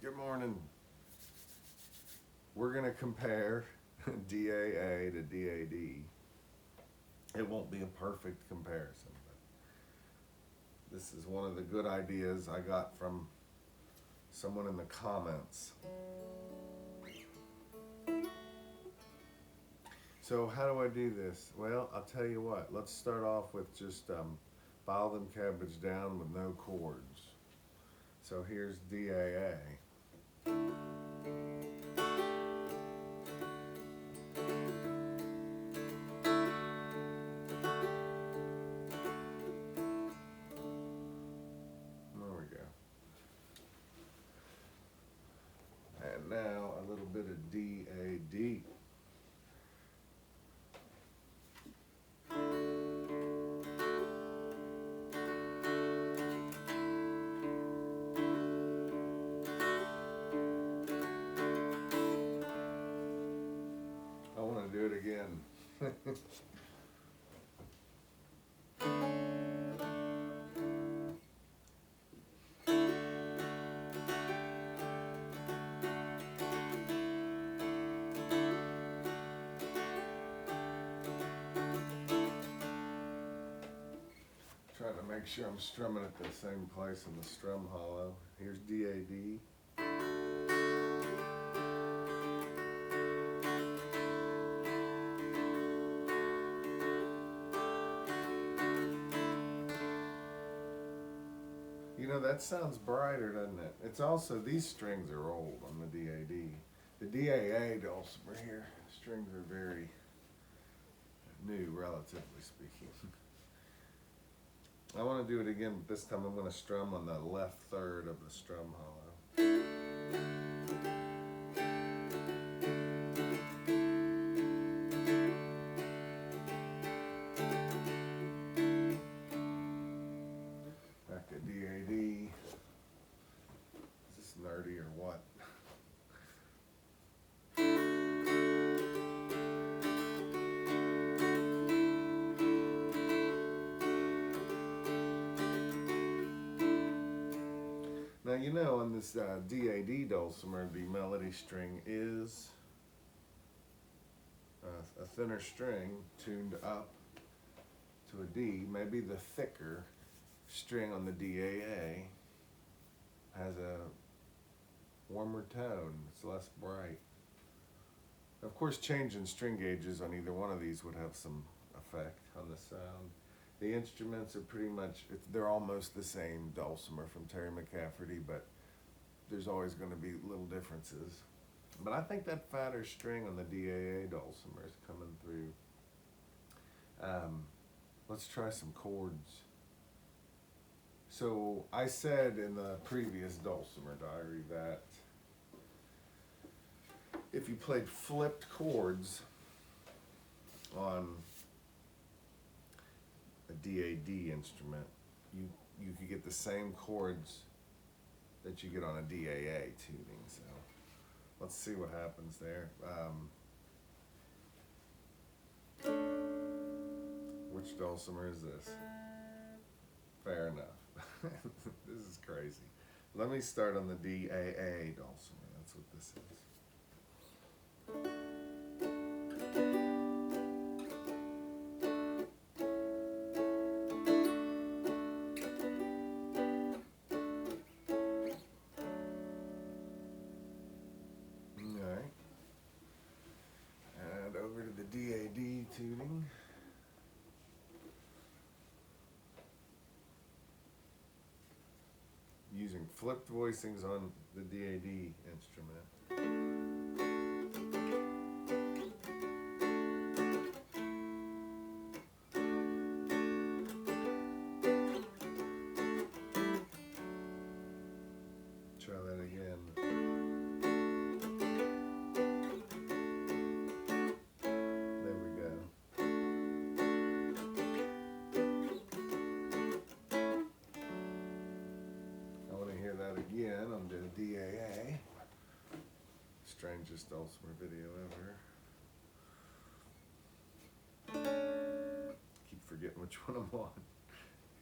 Good morning. We're going to compare DAA to DAD. It won't be a perfect comparison, but this is one of the good ideas I got from someone in the comments. So how do I do this? Well, I'll tell you what. Let's start off with just file them cabbage down with no chords. So here's DAA. And now a little bit of DAD. I want to do it again. Trying to make sure I'm strumming at the same place in the strum hollow. Here's DAD. You know, that sounds brighter, doesn't it? It's also, these strings are old on the DAD. The DAA dulcimer here, strings are very new, relatively speaking. I want to do it again, but this time I'm going to strum on the left third of the strum hollow. Back to DAD. Is this nerdy or what? Now, you know, on this DAD dulcimer, the melody string is a thinner string tuned up to a D. Maybe the thicker string on the DAA has a warmer tone. It's less bright. Of course, changing string gauges on either one of these would have some effect on the sound. The instruments are pretty much, they're almost the same dulcimer from Terry McCafferty, but there's always going to be little differences. But I think that fatter string on the DAA dulcimer is coming through. Let's try some chords. So I said in the previous dulcimer diary that if you played flipped chords on a DAD instrument, you could get the same chords that you get on a DAA tuning. So let's see what happens there. Which dulcimer is this? Fair enough. This is crazy. Let me start on the DAA dulcimer. That's what this is. Alright. And over to the DAD tuning. Using flipped voicings on the DAD instrument. Try that again. There we go. I want to hear that again on the DAA. Strangest dulcimer video ever. Keep forgetting which one I'm on.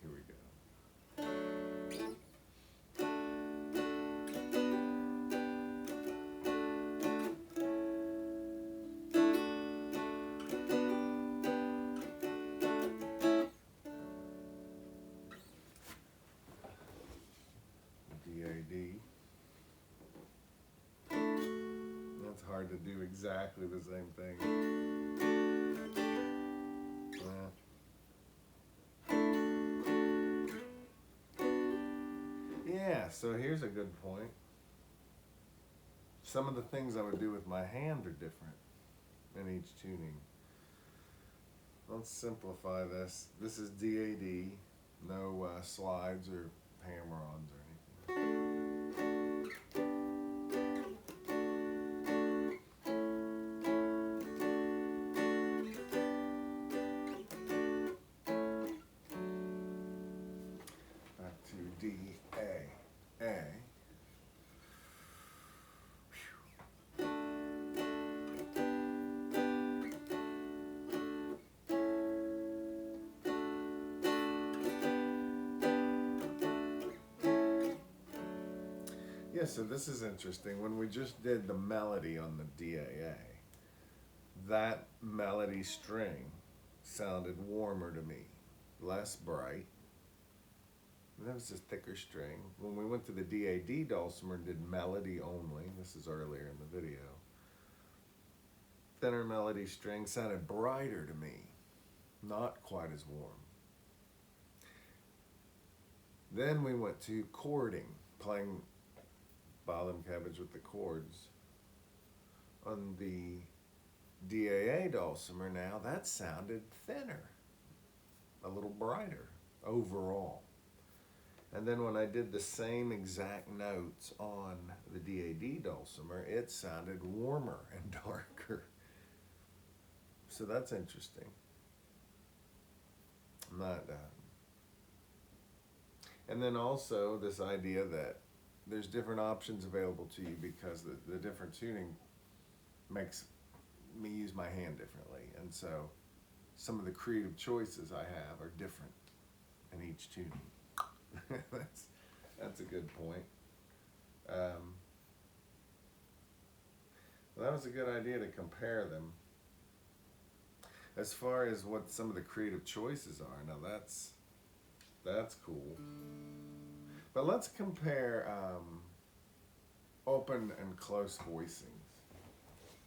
Here we go. D-A-D. That's hard to do exactly the same thing. Yeah, so here's a good point. Some of the things I would do with my hand are different in each tuning. Let's simplify this. This is D-A-D, no slides or hammer-ons or anything. Back to D-A-A. Yeah, so this is interesting. When we just did the melody on the D-A-A, that melody string sounded warmer to me, less bright. That was a thicker string. When we went to the D-A-D Dulcimer and did melody only, this is earlier in the video, thinner melody string sounded brighter to me, not quite as warm. Then we went to chording, playing bottom cabbage with the chords. On the D-A-A Dulcimer now, that sounded thinner, a little brighter overall. And then when I did the same exact notes on the D-A-D Dulcimer, it sounded warmer and darker. So that's interesting. And then also this idea that there's different options available to you because the different tuning makes me use my hand differently. And so some of the creative choices I have are different in each tuning. That's a good point. Well, that was a good idea to compare them. As far as what some of the creative choices are, now that's cool. But let's compare open and close voicings.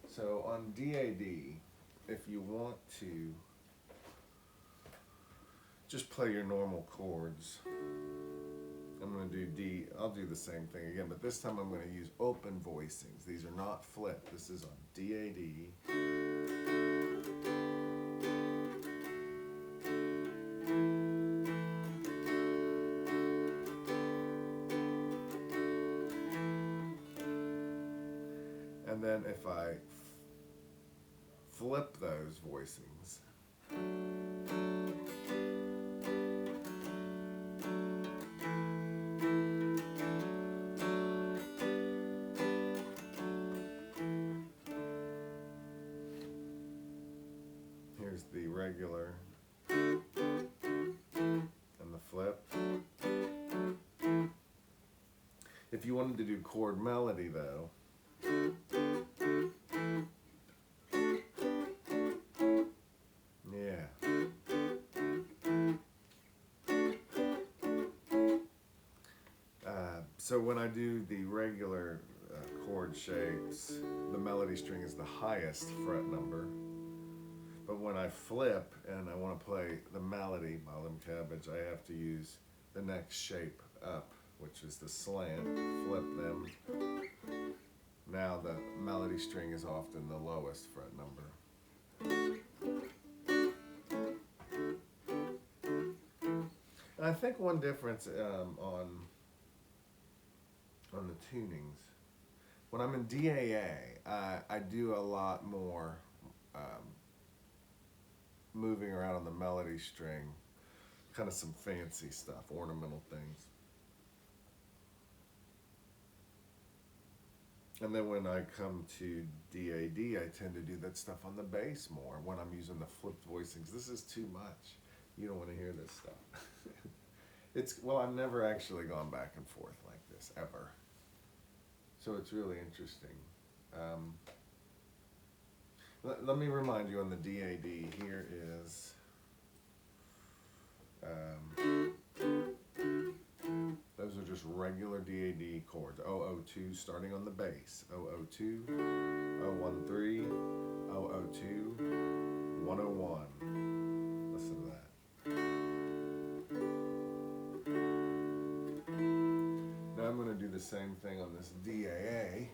So on D-A-D, if you want to just play your normal chords, I'm going to do D. I'll do the same thing again, but this time I'm going to use open voicings. These are not flipped. This is on D-A-D. And then if I flip those voicings, here's the regular and the flip. If you wanted to do chord melody though, so when I do the regular chord shapes, the melody string is the highest fret number. But when I flip and I want to play the melody, bottom cabbage, I have to use the next shape up, which is the slant, flip them. Now the melody string is often the lowest fret number. And I think one difference on the tunings, when I'm in D-A-A, I do a lot more moving around on the melody string, kind of some fancy stuff, ornamental things. And then when I come to D-A-D, I tend to do that stuff on the bass more when I'm using the flipped voicings. This is too much. You don't want to hear this stuff. Well, I've never actually gone back and forth like this, ever. So it's really interesting. Let me remind you on the D-A-D, here is those are just just regular DAD chords. 002 starting on the bass. 002, 013, 002, 101. Listen to that. Now I'm going to do the same thing on this DAA.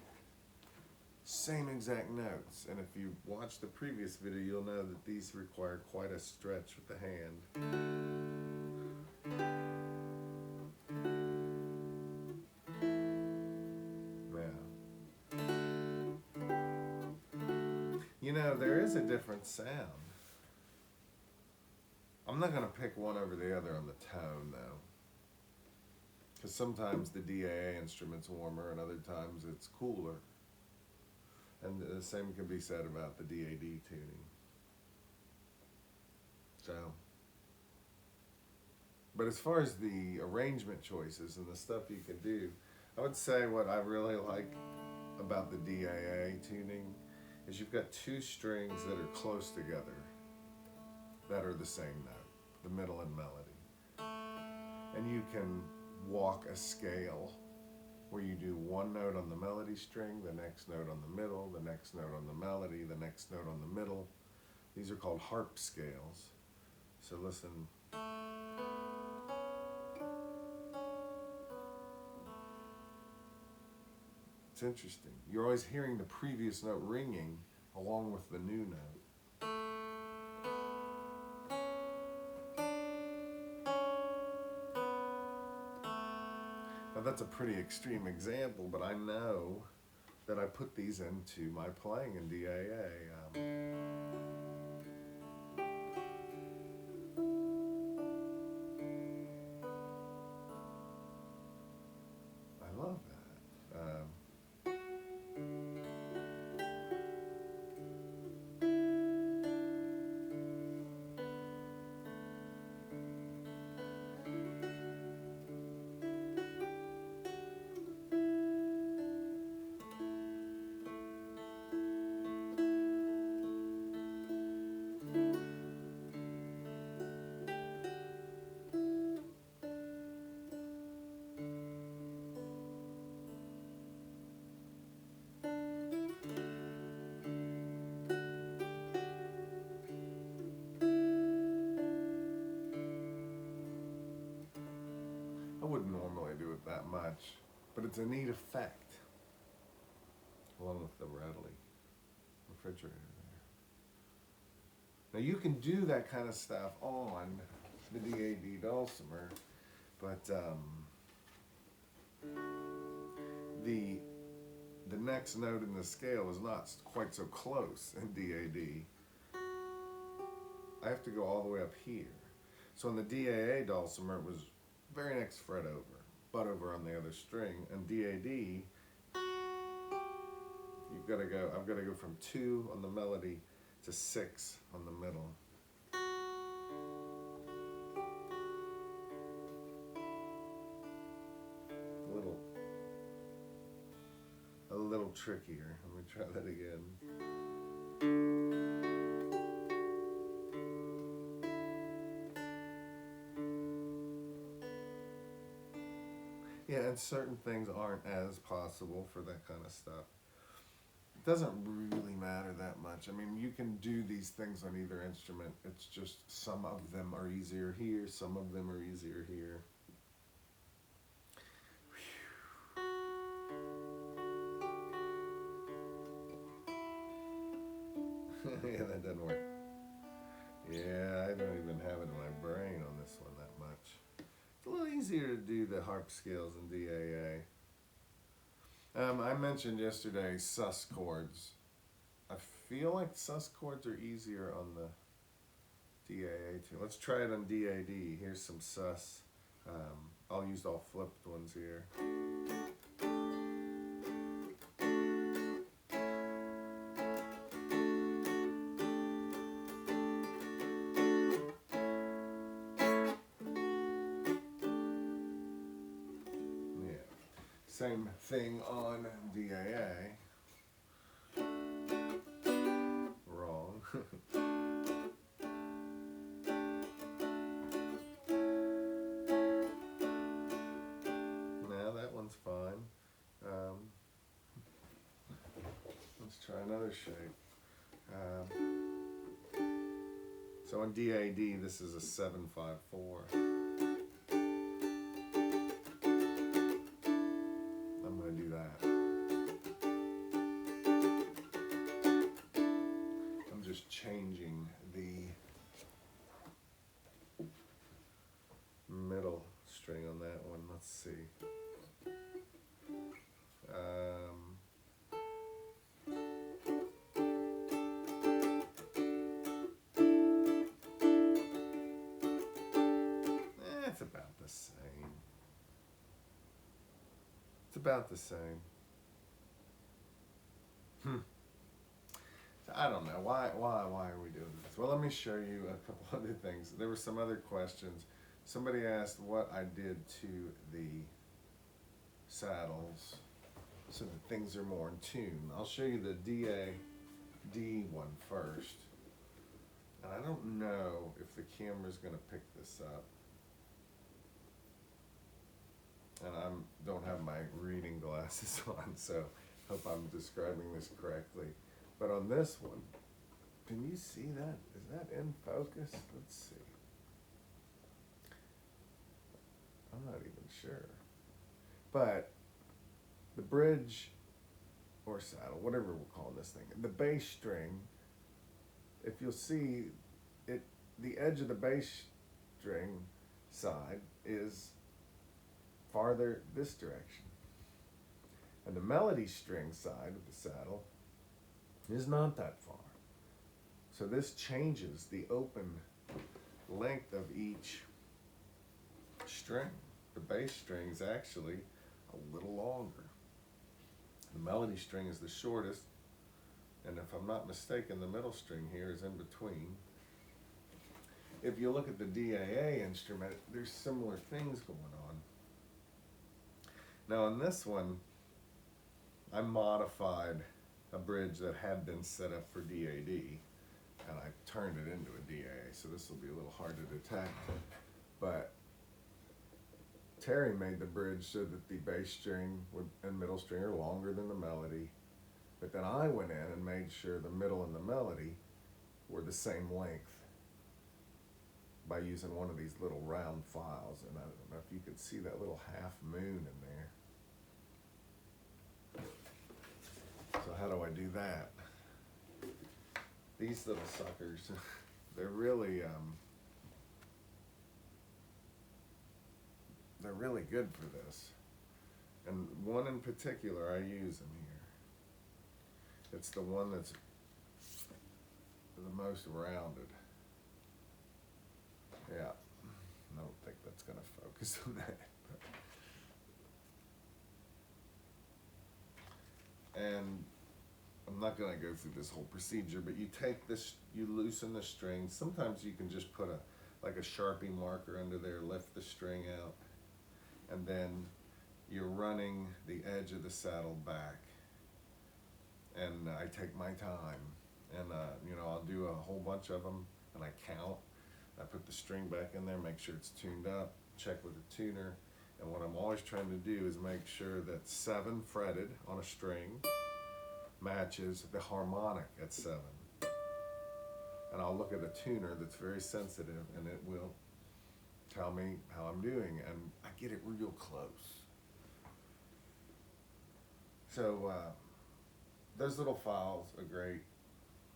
Same exact notes. And if you watch the previous video, you'll know that these require quite a stretch with the hand. You know, there is a different sound. I'm not going to pick one over the other on the tone, though. Because sometimes the DAA instrument's warmer and other times it's cooler. And the same can be said about the DAD tuning. So, but as far as the arrangement choices and the stuff you can do, I would say what I really like about the DAA tuning is you've got two strings that are close together that are the same note, the middle and melody. And you can walk a scale where you do one note on the melody string, the next note on the middle, the next note on the melody, the next note on the middle. These are called harp scales. So listen. It's interesting. You're always hearing the previous note ringing along with the new note. Now that's a pretty extreme example, but I know that I put these into my playing in DAA. I love that. I wouldn't normally do it that much, but it's a neat effect, along with the rattly refrigerator there. Now you can do that kind of stuff on the DAD Dulcimer, but the next note in the scale is not quite so close in DAD. I have to go all the way up here. So in the DAA Dulcimer, it was very next fret over, but over on the other string. And DAD, I've got to go from 2 on the melody to 6 on the middle. A little trickier. Let me try that again. Yeah, and certain things aren't as possible for that kind of stuff. It doesn't really matter that much. I mean, you can do these things on either instrument. It's just some of them are easier here, some of them are easier here. Yeah, that doesn't work. Yeah, I don't even have it in my brain on this one that much. It's a little easier to do the harp scales in DAA. I mentioned yesterday sus chords. I feel like sus chords are easier on the DAA too. Let's try it on DAD. Here's some sus. I'll use all flipped ones here. Same thing on DAA. Wrong. No, Um, let's try another shape. So on DAD, this is a 7/5/4. I'm going to do that. I'm just changing the middle string on that one. Let's see. It's about the same. It's about the same. So I don't know why are we doing this? Well, let me show you a couple other things. There were some other questions. Somebody asked what I did to the saddles so that things are more in tune. I'll show you the DAD one first. And I don't know if the camera's going to pick this up. And I don't have my reading glasses on, so hope I'm describing this correctly. But on this one, can you see that? Is that in focus? Let's see. I'm not even sure. But the bridge or saddle, whatever we're calling this thing, the bass string, if you'll see it, the edge of the bass string side is farther this direction. And the melody string side of the saddle is not that far. So this changes the open length of each string. The bass string is actually a little longer. The melody string is the shortest, and if I'm not mistaken, the middle string here is in between. If you look at the DAA instrument, there's similar things going on. Now on this one, I modified a bridge that had been set up for DAD, and I turned it into a DAA, so this will be a little hard to detect. But Terry made the bridge so that the bass string and middle string are longer than the melody, but then I went in and made sure the middle and the melody were the same length by using one of these little round files, and I don't know if you could see that little half moon in there. So how do I do that? These little suckers, they're really good for this. And one in particular, I use them here. It's the one that's the most rounded. Yeah, I don't think that's gonna focus on that. And I'm not gonna go through this whole procedure, but you take this, you loosen the string. Sometimes you can just put like a Sharpie marker under there, lift the string out, and then you're running the edge of the saddle back. And I take my time, and I'll do a whole bunch of them, and I count. I put the string back in there, make sure it's tuned up, check with the tuner, and what I'm always trying to do is make sure that 7 fretted on a string matches the harmonic at 7. And I'll look at a tuner that's very sensitive, and it will tell me how I'm doing, and I get it real close. So those little files are great.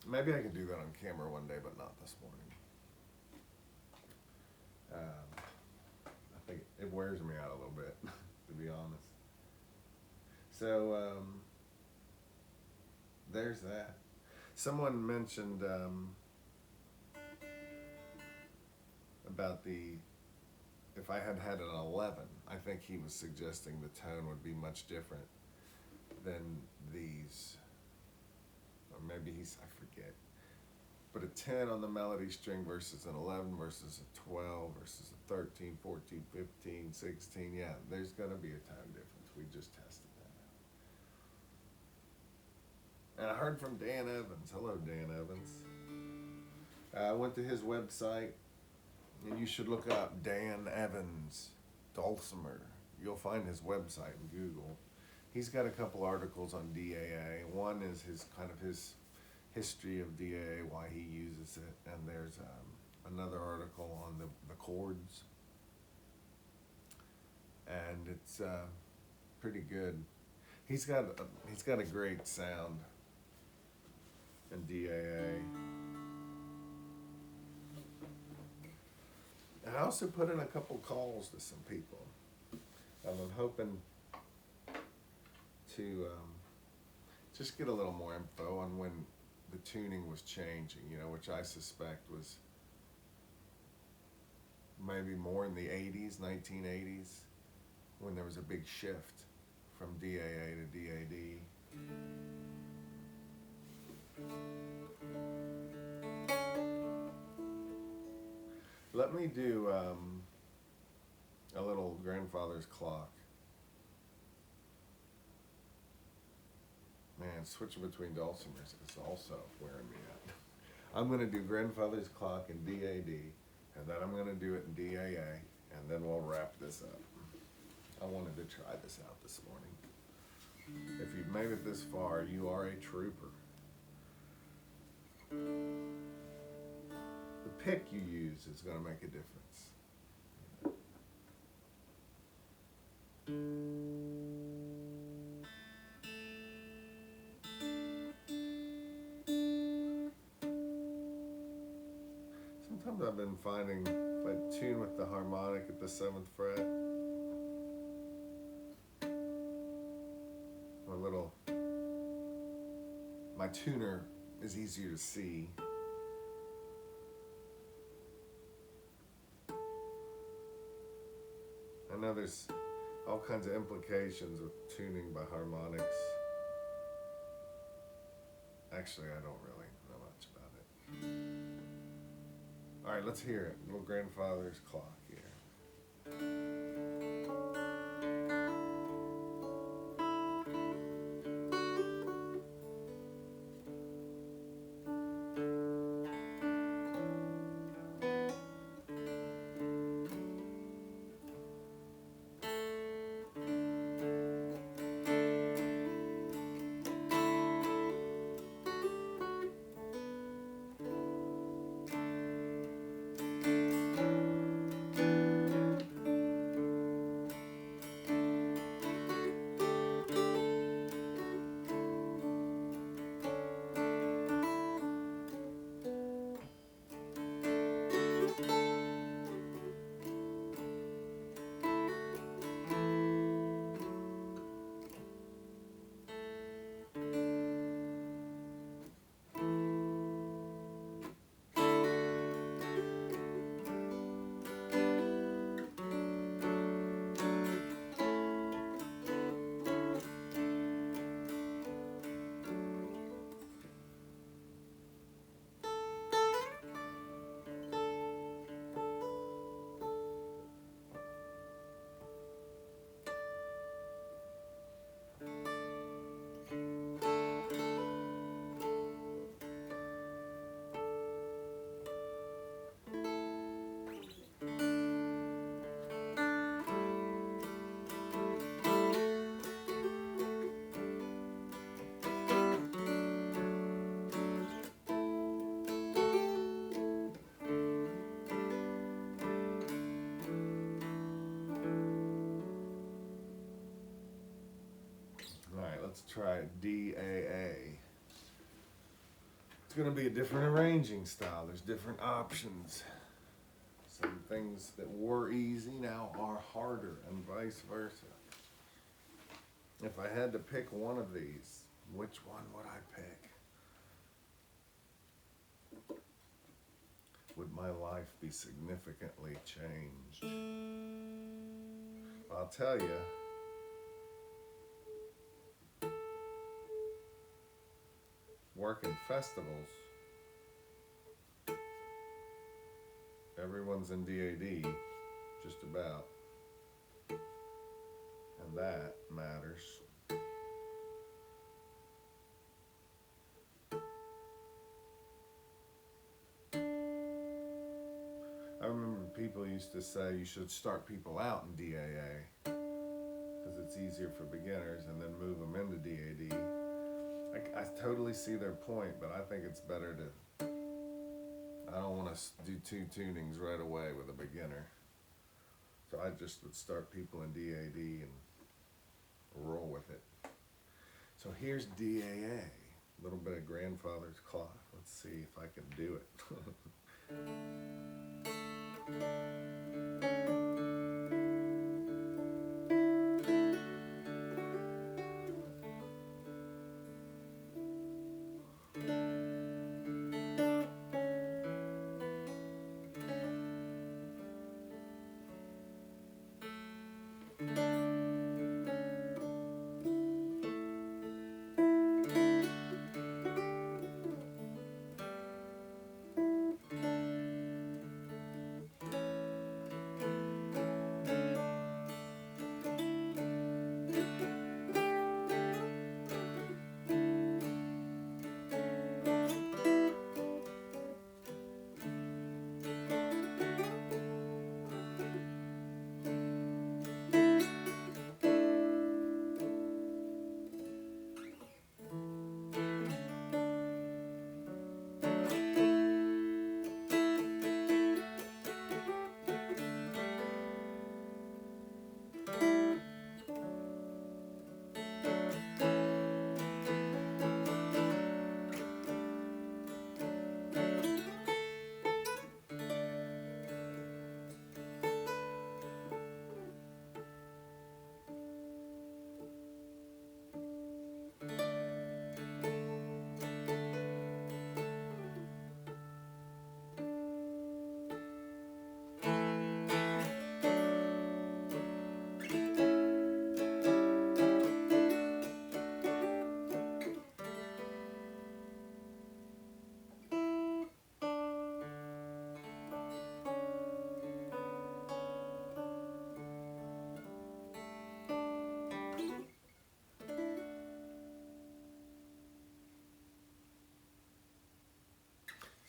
Maybe I could do that on camera one day, but not this morning. I think it wears me out a little bit, to be honest. So there's that. Someone mentioned about if I had had an 11, I think he was suggesting the tone would be much different than these. Or maybe I forget. But a 10 on the melody string versus an 11 versus a 12 versus a 13, 14, 15, 16. Yeah, there's going to be a tone difference. We just tested that out. And I heard from Dan Evans. Hello, Dan Evans. I went to his website, and you should look up Dan Evans, Dulcimer. You'll find his website in Google. He's got a couple articles on DAA. One is his history of DAA, why he uses it, and there's another article on the chords, and it's pretty good. He's got a great sound in DAA. And I also put in a couple calls to some people. I'm hoping to just get a little more info on when the tuning was changing, which I suspect was maybe more in the 80s, 1980s, when there was a big shift from DAA to DAD. Let me do a little grandfather's clock. Man, switching between dulcimers is also wearing me out. I'm going to do grandfather's clock in DAD, and then I'm going to do it in DAA, and then we'll wrap this up. I wanted to try this out this morning. If you've made it this far, you are a trooper. The pick you use is going to make a difference. Sometimes I've been finding if I tune with the harmonic at the 7th fret, my tuner is easier to see. I know there's all kinds of implications with tuning by harmonics. Actually, I don't really know much about it. All right, let's hear it. Little grandfather's clock here. Let's try DAA. It's going to be a different arranging style. There's different options. Some things that were easy now are harder, and vice versa. If I had to pick one of these, which one would I pick? Would my life be significantly changed? I'll tell you, working festivals, everyone's in DAD, just about, and that matters. I remember people used to say you should start people out in DAA because it's easier for beginners and then move I totally see their point, but I think it's better to, I don't want to do two tunings right away with a beginner. So I just would start people in DAD and roll with it. So here's DAA, a little bit of grandfather's clock. Let's see if I can do it.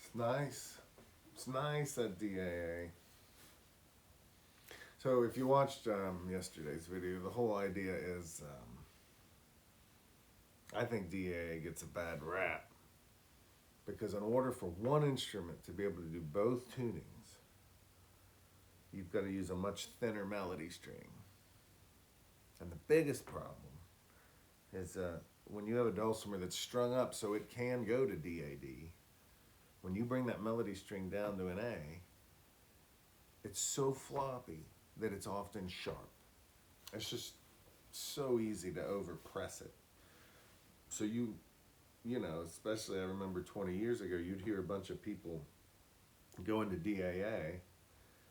It's nice. It's nice at DAA. So if you watched yesterday's video, the whole idea is I think DAA gets a bad rap because in order for one instrument to be able to do both tunings, you've got to use a much thinner melody string. And the biggest problem is when you have a dulcimer that's strung up so it can go to DAD, when you bring that melody string down to an A, it's so floppy that it's often sharp. It's just so easy to overpress it. So you know, especially I remember 20 years ago, you'd hear a bunch of people go into DAA,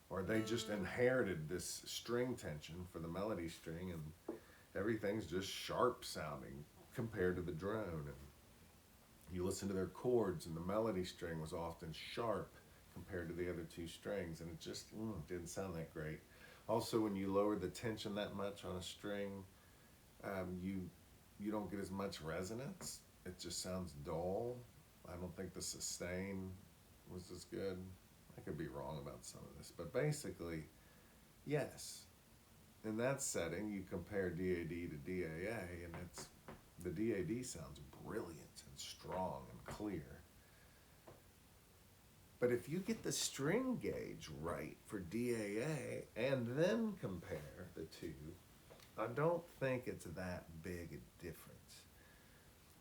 or they just inherited this string tension for the melody string, and everything's just sharp sounding compared to the drone. And you listen to their chords, and the melody string was often sharp compared to the other two strings, and it just didn't sound that great. Also, when you lower the tension that much on a string, you don't get as much resonance. It just sounds dull. I don't think the sustain was as good. I could be wrong about some of this, but basically, yes. In that setting, you compare DAD to DAA, and the DAD sounds brilliant and strong and clear. But if you get the string gauge right for DAA and then compare the two, I don't think it's that big a difference.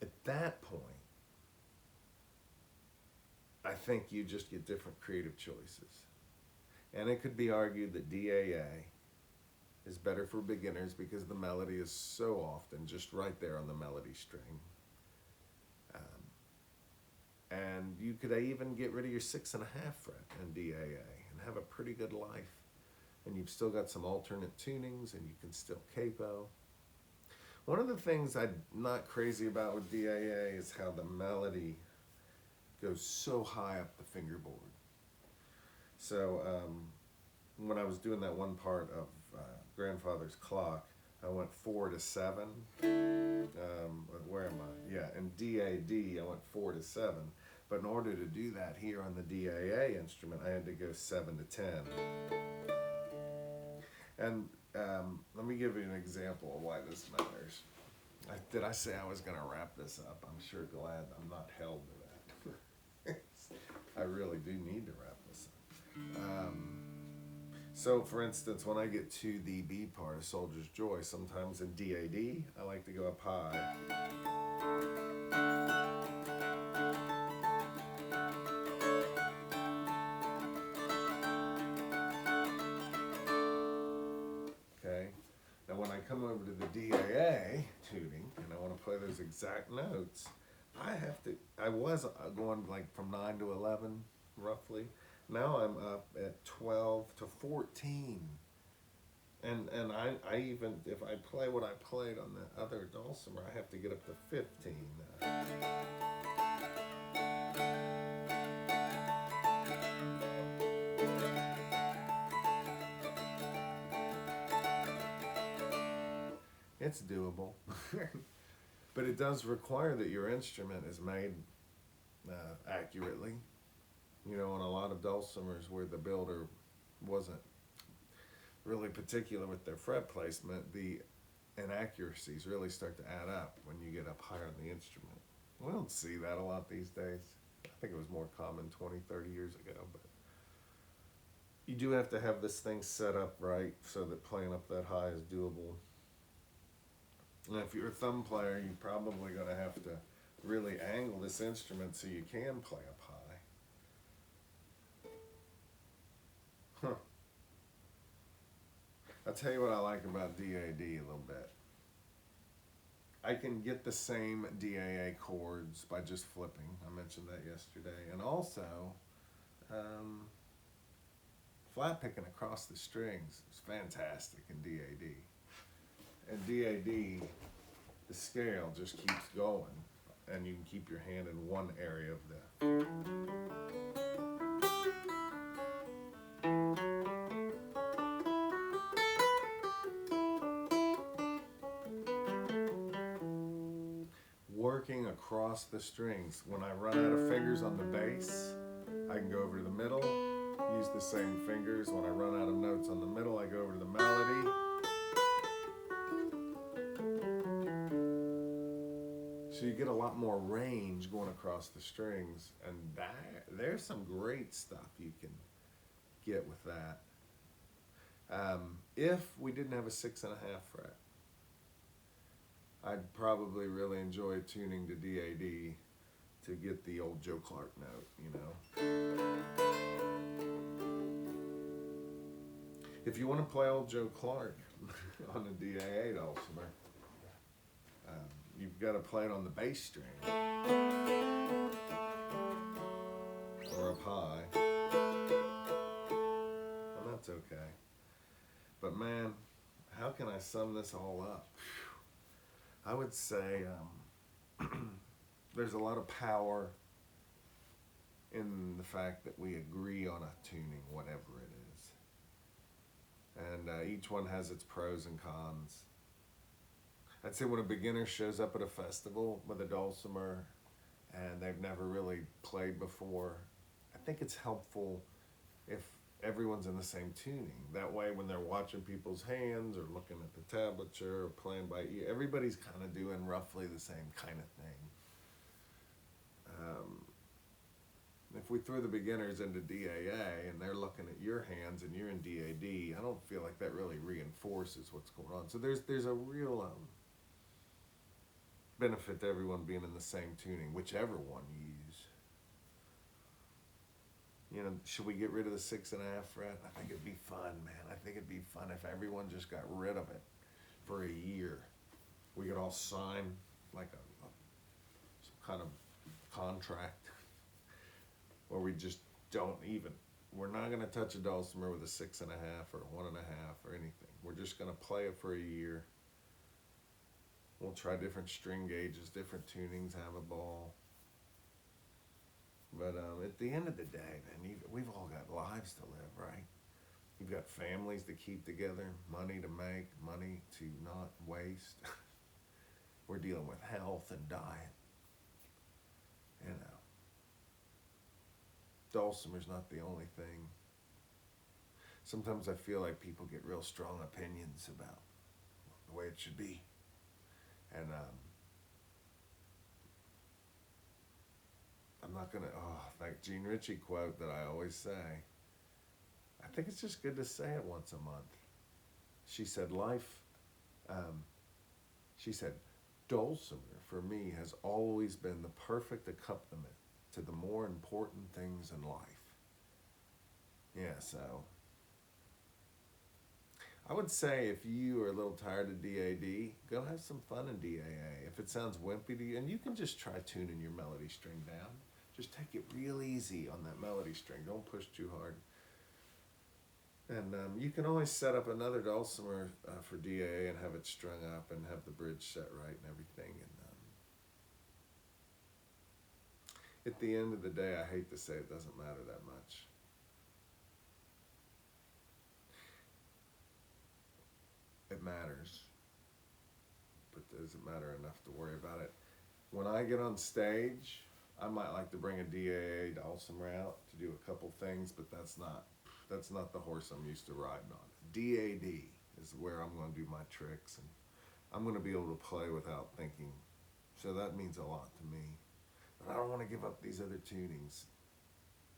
At that point, I think you just get different creative choices. And it could be argued that DAA is better for beginners because the melody is so often just right there on the melody string. And you could even get rid of your 6.5 fret in DAA and have a pretty good life. And you've still got some alternate tunings, and you can still capo. One of the things I'm not crazy about with DAA is how the melody goes so high up the fingerboard. So when I was doing that one part of Grandfather's Clock, I went 4 to 7. Where am I? Yeah, in DAD, I went 4 to 7. But in order to do that here on the DAA instrument, I had to go 7 to 10. And let me give you an example of why this matters. I Did I say I was going to wrap this up? I'm sure glad I'm not held to that. I really do need to wrap this up. So, for instance, when I get to the B part of Soldier's Joy, sometimes in D-A-D, I like to go up high. Okay. Now, when I come over to the D-A-A tuning, and I want to play those exact notes, I was going like from 9 to 11, roughly. Now I'm up at 12 to 14. And I even, if I play what I played on the other Dulcimer, I have to get up to 15 now. It's doable. But it does require that your instrument is made accurately. You know, on a lot of Dulcimers where the builder wasn't really particular with their fret placement, the inaccuracies really start to add up when you get up higher on the instrument. We don't see that a lot these days. I think it was more common 20, 30 years ago, but you do have to have this thing set up right so that playing up that high is doable. And if you're a thumb player, you're probably going to have to really angle this instrument so you can play up high. Huh. I'll tell you what I like about DAD a little bit. I can get the same DAA chords by just flipping. I mentioned that yesterday. And also, flat picking across the strings is fantastic in DAD. And DAD, the scale just keeps going, and you can keep your hand in one area of the... Working across the strings. When I run out of fingers on the bass, I can go over to the middle, use the same fingers. When I run out of notes on the middle, I go over to the melody. So you get a lot more range going across the strings, and there's some great stuff you can get with that. If we didn't have a 6.5 fret, I'd probably really enjoy tuning to DAD to get the old Joe Clark note, you know. If you want to play old Joe Clark on the DAA Dulcimer, you've got to play it on the bass string or up high, and that's okay. But man, how can I sum this all up? I would say there's a lot of power in the fact that we agree on a tuning, whatever it is. And each one has its pros and cons. I'd say when a beginner shows up at a festival with a Dulcimer and they've never really played before, I think it's helpful if everyone's in the same tuning. That way when they're watching people's hands or looking at the tablature or playing by ear, everybody's kind of doing roughly the same kind of thing. If we throw the beginners into DAA and they're looking at your hands and you're in DAD, I don't feel like that really reinforces what's going on. So there's a real benefit to everyone being in the same tuning, whichever one you use. You know, should we get rid of the 6.5 fret? I think it'd be fun, man. I think it'd be fun if everyone just got rid of it for a year. We could all sign like some kind of contract where we just don't even, we're not going to touch a Dulcimer with a 6.5 or 1.5 or anything. We're just going to play it for a year. We'll try different string gauges, different tunings, have a ball. But at the end of the day, man, we've all got lives to live, right? You've got families to keep together, money to make, money to not waste. We're dealing with health and diet. You know, Dulcimer's not the only thing. Sometimes I feel like people get real strong opinions about the way it should be. And I'm not gonna, like Gene Ritchie quote that I always say. I think it's just good to say it once a month. She said, she said, Dulcimer for me has always been the perfect accompaniment to the more important things in life. Yeah, so I would say if you are a little tired of DAD, go have some fun in DAA. If it sounds wimpy to you, and you can just try tuning your melody string down. Just take it real easy on that melody string. Don't push too hard. And you can always set up another dulcimer for DAA and have it strung up and have the bridge set right and everything. And at the end of the day, I hate to say it doesn't matter that much. It matters, but does it matter enough to worry about it? When I get on stage, I might like to bring a DAA dulcimer out to do a couple things, but that's not the horse I'm used to riding on. DAD is where I'm going to do my tricks, and I'm going to be able to play without thinking. So that means a lot to me. But I don't want to give up these other tunings.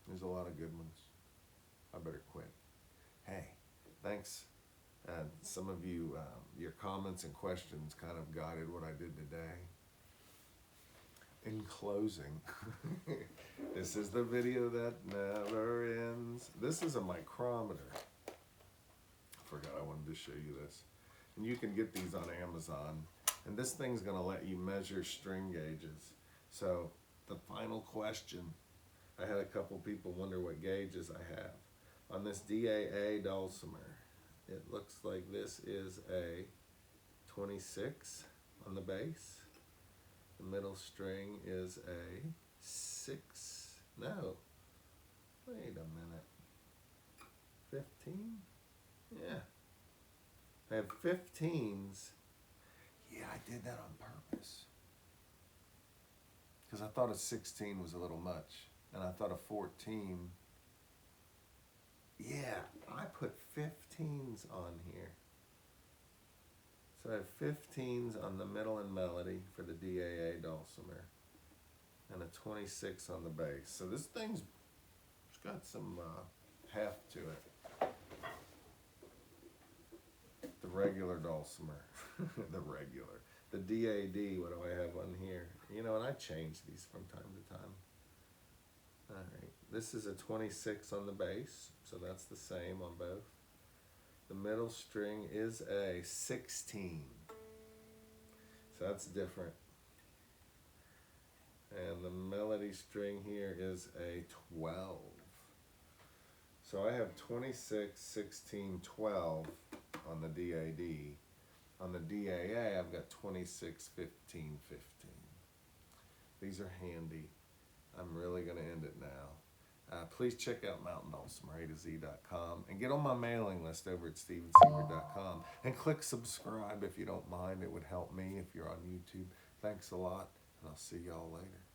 There's a lot of good ones. I better quit. Hey, thanks. Some of you, your comments and questions kind of guided what I did today. In closing, this is the video that never ends. This is a micrometer. I forgot I wanted to show you this. And you can get these on Amazon. And this thing's going to let you measure string gauges. So the final question, I had a couple people wonder what gauges I have. On this DAA dulcimer, it looks like this is a 26 on the bass. The middle string is a 6. No. Wait a minute. 15? Yeah. I have 15s. Yeah, I did that on purpose. Because I thought a 16 was a little much. And I thought a 14. Yeah, I put 15s on here. So I have 15s on the middle and melody for the DAA dulcimer, and a 26 on the bass. So this thing's got some heft to it. The regular dulcimer, the DAD, what do I have on here? You know, and I change these from time to time. All right, this is a 26 on the bass, so that's the same on both. The middle string is a 16. So that's different. And the melody string here is a 12. So I have 26, 16, 12 on the DAD. On the DAA, I've got 26, 15, 15. These are handy. I'm really going to end it now. Please check out mountaindulcimer.com and get on my mailing list over at stephenseifert.com and click subscribe if you don't mind. It would help me if you're on YouTube. Thanks a lot, and I'll see y'all later.